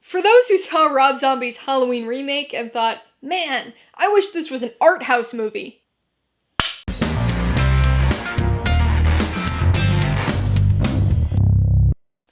For those who saw Rob Zombie's Halloween remake and thought, man, I wish this was an art house movie.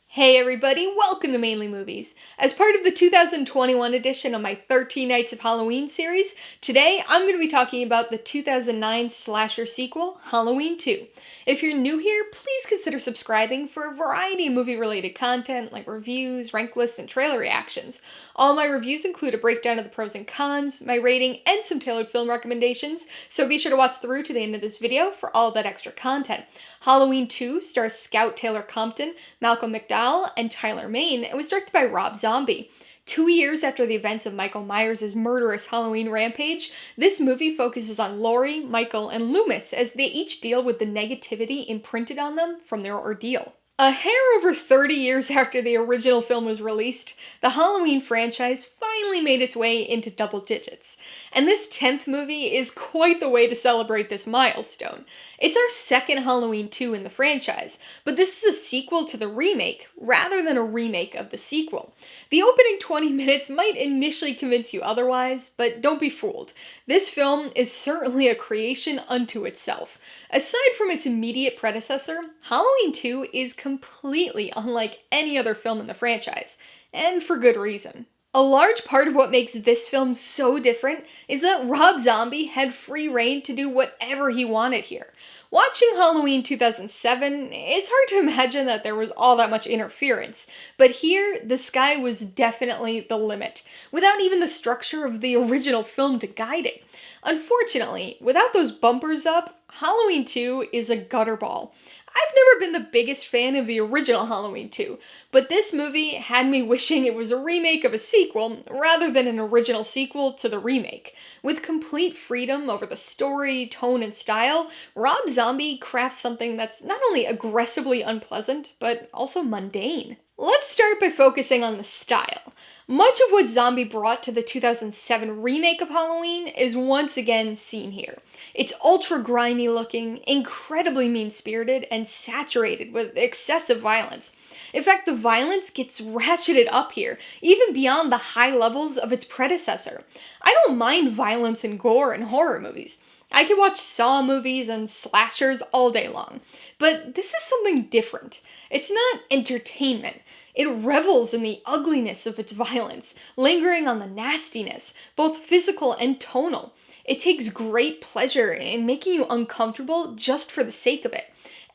Hey everybody, welcome to Mainely Movies. As part of the 2021 edition of my 13 Nights of Halloween series, today I'm going to be talking about the 2009 slasher sequel, Halloween 2. If you're new here, please consider subscribing for a variety of movie-related content like reviews, rank lists, and trailer reactions. All my reviews include a breakdown of the pros and cons, my rating, and some tailored film recommendations, so be sure to watch through to the end of this video for all that extra content. Halloween 2 stars Scout Taylor-Compton, Malcolm McDowell, and Tyler Mane, and was directed by Rob Zombie. 2 years after the events of Michael Myers' murderous Halloween rampage, this movie focuses on Laurie, Michael, and Loomis as they each deal with the negativity imprinted on them from their ordeal. A hair over 30 years after the original film was released, the Halloween franchise finally made its way into double digits. And this 10th movie is quite the way to celebrate this milestone. It's our second Halloween 2 in the franchise, but this is a sequel to the remake rather than a remake of the sequel. The opening 20 minutes might initially convince you otherwise, but don't be fooled. This film is certainly a creation unto itself. Aside from its immediate predecessor, Halloween 2 is completely unlike any other film in the franchise, and for good reason. A large part of what makes this film so different is that Rob Zombie had free reign to do whatever he wanted here. Watching Halloween 2007, it's hard to imagine that there was all that much interference, but here, the sky was definitely the limit, without even the structure of the original film to guide it. Unfortunately, without those bumpers up, Halloween 2 is a gutterball. I've never been the biggest fan of the original Halloween 2, but this movie had me wishing it was a remake of a sequel rather than an original sequel to the remake. With complete freedom over the story, tone, and style, Rob Zombie crafts something that's not only aggressively unpleasant, but also mundane. Let's start by focusing on the style. Much of what Zombie brought to the 2007 remake of Halloween is once again seen here. It's ultra grimy looking, incredibly mean-spirited, and saturated with excessive violence. In fact, the violence gets ratcheted up here, even beyond the high levels of its predecessor. I don't mind violence and gore in horror movies. I could watch Saw movies and slashers all day long. But this is something different. It's not entertainment. It revels in the ugliness of its violence, lingering on the nastiness, both physical and tonal. It takes great pleasure in making you uncomfortable just for the sake of it.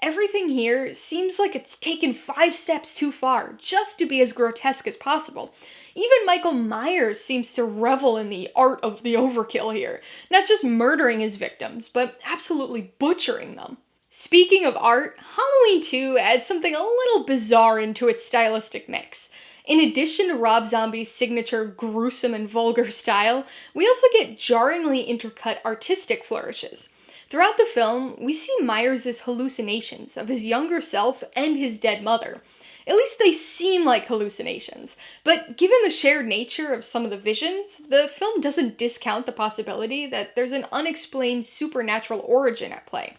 Everything here seems like it's taken 5 steps too far, just to be as grotesque as possible. Even Michael Myers seems to revel in the art of the overkill here, not just murdering his victims, but absolutely butchering them. Speaking of art, Halloween 2 adds something a little bizarre into its stylistic mix. In addition to Rob Zombie's signature gruesome and vulgar style, we also get jarringly intercut artistic flourishes. Throughout the film, we see Myers' hallucinations of his younger self and his dead mother. At least they seem like hallucinations, but given the shared nature of some of the visions, the film doesn't discount the possibility that there's an unexplained supernatural origin at play.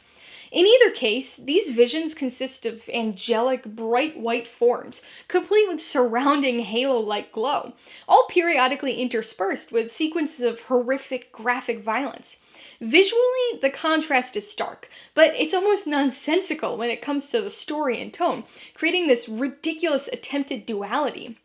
In either case, these visions consist of angelic, bright white forms, complete with surrounding halo-like glow, all periodically interspersed with sequences of horrific, graphic violence. Visually, the contrast is stark, but it's almost nonsensical when it comes to the story and tone, creating this ridiculous attempted duality.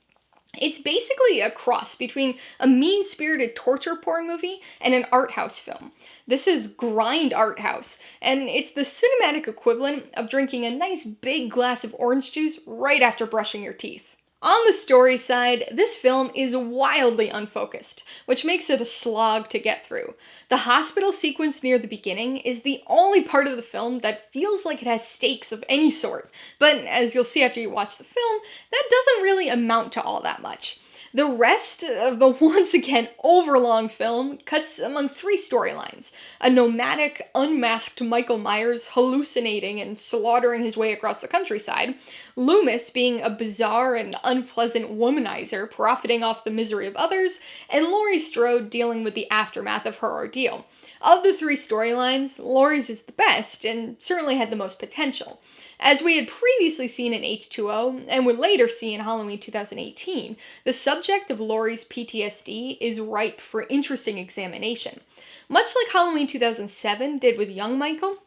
It's basically a cross between a mean-spirited torture porn movie and an art house film. This is grind art house, and it's the cinematic equivalent of drinking a nice big glass of orange juice right after brushing your teeth. On the story side, this film is wildly unfocused, which makes it a slog to get through. The hospital sequence near the beginning is the only part of the film that feels like it has stakes of any sort, but as you'll see after you watch the film, that doesn't really amount to all that much. The rest of the once again overlong film cuts among 3 storylines. A nomadic, unmasked Michael Myers hallucinating and slaughtering his way across the countryside, Loomis being a bizarre and unpleasant womanizer profiting off the misery of others, and Laurie Strode dealing with the aftermath of her ordeal. Of the 3 storylines, Laurie's is the best and certainly had the most potential. As we had previously seen in H2O, and would later see in Halloween 2018, the subject of Laurie's PTSD is ripe for interesting examination. Much like Halloween 2007 did with young Michael,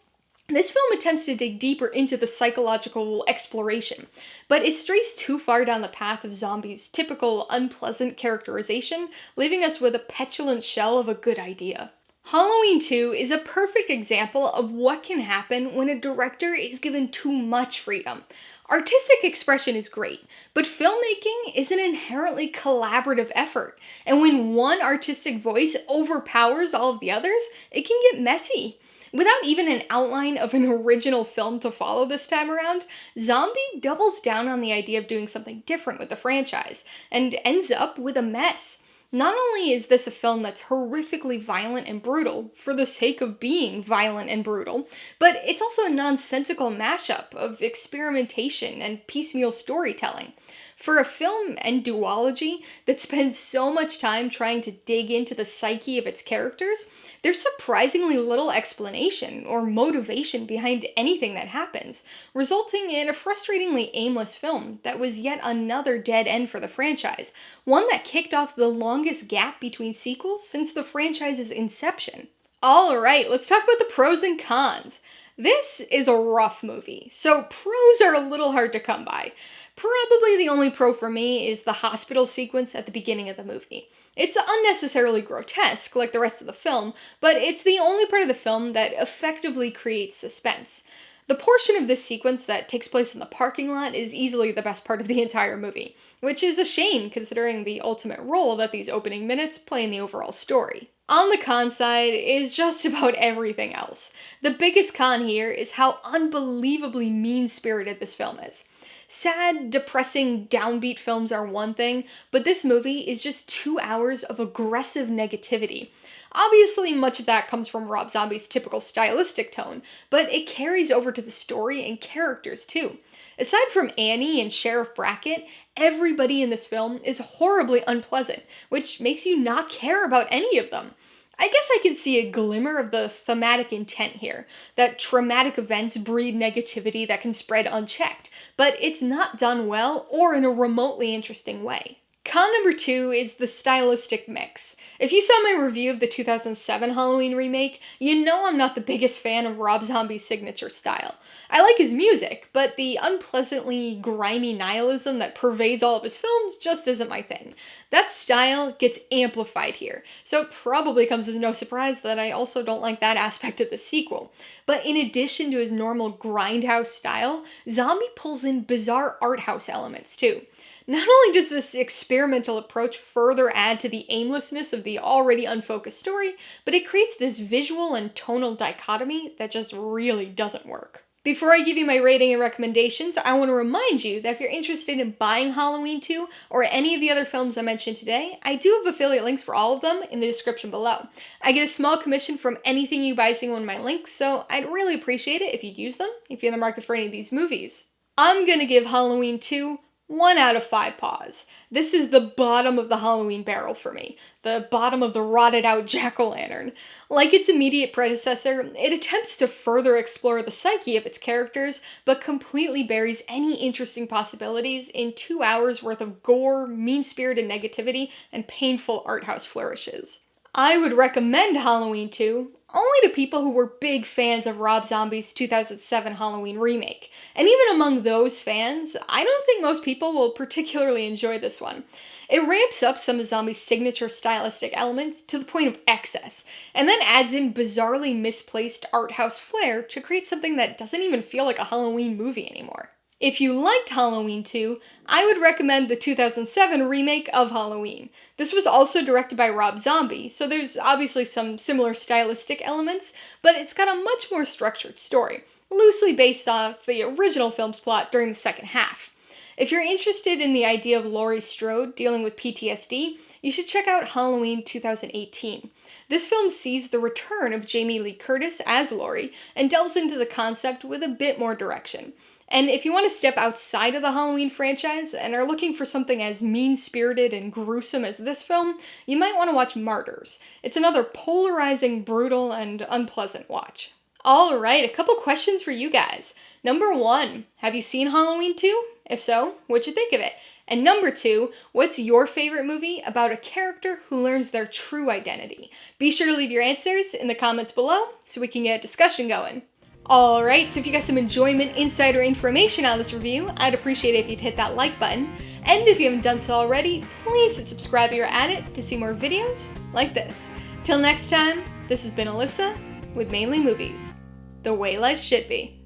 this film attempts to dig deeper into the psychological exploration, but it strays too far down the path of zombies' typical unpleasant characterization, leaving us with a petulant shell of a good idea. Halloween 2 is a perfect example of what can happen when a director is given too much freedom. Artistic expression is great, but filmmaking is an inherently collaborative effort, and when one artistic voice overpowers all of the others, it can get messy. Without even an outline of an original film to follow this time around, Zombie doubles down on the idea of doing something different with the franchise, and ends up with a mess. Not only is this a film that's horrifically violent and brutal, for the sake of being violent and brutal, but it's also a nonsensical mashup of experimentation and piecemeal storytelling. For a film and duology that spends so much time trying to dig into the psyche of its characters, there's surprisingly little explanation or motivation behind anything that happens, resulting in a frustratingly aimless film that was yet another dead end for the franchise, one that kicked off the longest gap between sequels since the franchise's inception. Alright, let's talk about the pros and cons. This is a rough movie, so pros are a little hard to come by. Probably the only pro for me is the hospital sequence at the beginning of the movie. It's unnecessarily grotesque, like the rest of the film, but it's the only part of the film that effectively creates suspense. The portion of this sequence that takes place in the parking lot is easily the best part of the entire movie, which is a shame considering the ultimate role that these opening minutes play in the overall story. On the con side is just about everything else. The biggest con here is how unbelievably mean-spirited this film is. Sad, depressing, downbeat films are one thing, but this movie is just 2 hours of aggressive negativity. Obviously, much of that comes from Rob Zombie's typical stylistic tone, but it carries over to the story and characters too. Aside from Annie and Sheriff Brackett, everybody in this film is horribly unpleasant, which makes you not care about any of them. I guess I can see a glimmer of the thematic intent here, that traumatic events breed negativity that can spread unchecked, but it's not done well or in a remotely interesting way. Con number 2 is the stylistic mix. If you saw my review of the 2007 Halloween remake, you know I'm not the biggest fan of Rob Zombie's signature style. I like his music, but the unpleasantly grimy nihilism that pervades all of his films just isn't my thing. That style gets amplified here, so it probably comes as no surprise that I also don't like that aspect of the sequel. But in addition to his normal grindhouse style, Zombie pulls in bizarre art house elements too. Not only does this experimental approach further add to the aimlessness of the already unfocused story, but it creates this visual and tonal dichotomy that just really doesn't work. Before I give you my rating and recommendations, I want to remind you that if you're interested in buying Halloween 2 or any of the other films I mentioned today, I do have affiliate links for all of them in the description below. I get a small commission from anything you buy using one of my links, so I'd really appreciate it if you'd use them if you're in the market for any of these movies. I'm gonna give Halloween 2 1 out of 5 paws. This is the bottom of the Halloween barrel for me. The bottom of the rotted out jack-o'-lantern. Like its immediate predecessor, it attempts to further explore the psyche of its characters, but completely buries any interesting possibilities in 2 hours worth of gore, mean-spirited negativity, and painful art house flourishes. I would recommend Halloween 2 only to people who were big fans of Rob Zombie's 2007 Halloween remake. And even among those fans, I don't think most people will particularly enjoy this one. It ramps up some of Zombie's signature stylistic elements to the point of excess, and then adds in bizarrely misplaced art house flair to create something that doesn't even feel like a Halloween movie anymore. If you liked Halloween 2, I would recommend the 2007 remake of Halloween. This was also directed by Rob Zombie, so there's obviously some similar stylistic elements, but it's got a much more structured story, loosely based off the original film's plot during the second half. If you're interested in the idea of Laurie Strode dealing with PTSD, you should check out Halloween 2018. This film sees the return of Jamie Lee Curtis as Laurie and delves into the concept with a bit more direction. And if you want to step outside of the Halloween franchise and are looking for something as mean-spirited and gruesome as this film, you might want to watch Martyrs. It's another polarizing, brutal, and unpleasant watch. Alright, a couple questions for you guys. Number 1, have you seen Halloween 2? If so, what'd you think of it? And number 2, what's your favorite movie about a character who learns their true identity? Be sure to leave your answers in the comments below so we can get a discussion going. Alright, so if you got some enjoyment, insight, or information on this review, I'd appreciate it if you'd hit that like button. And if you haven't done so already, please hit subscribe if you're at it to see more videos like this. Till next time, this has been Alyssa with Mainly Movies, the way life should be.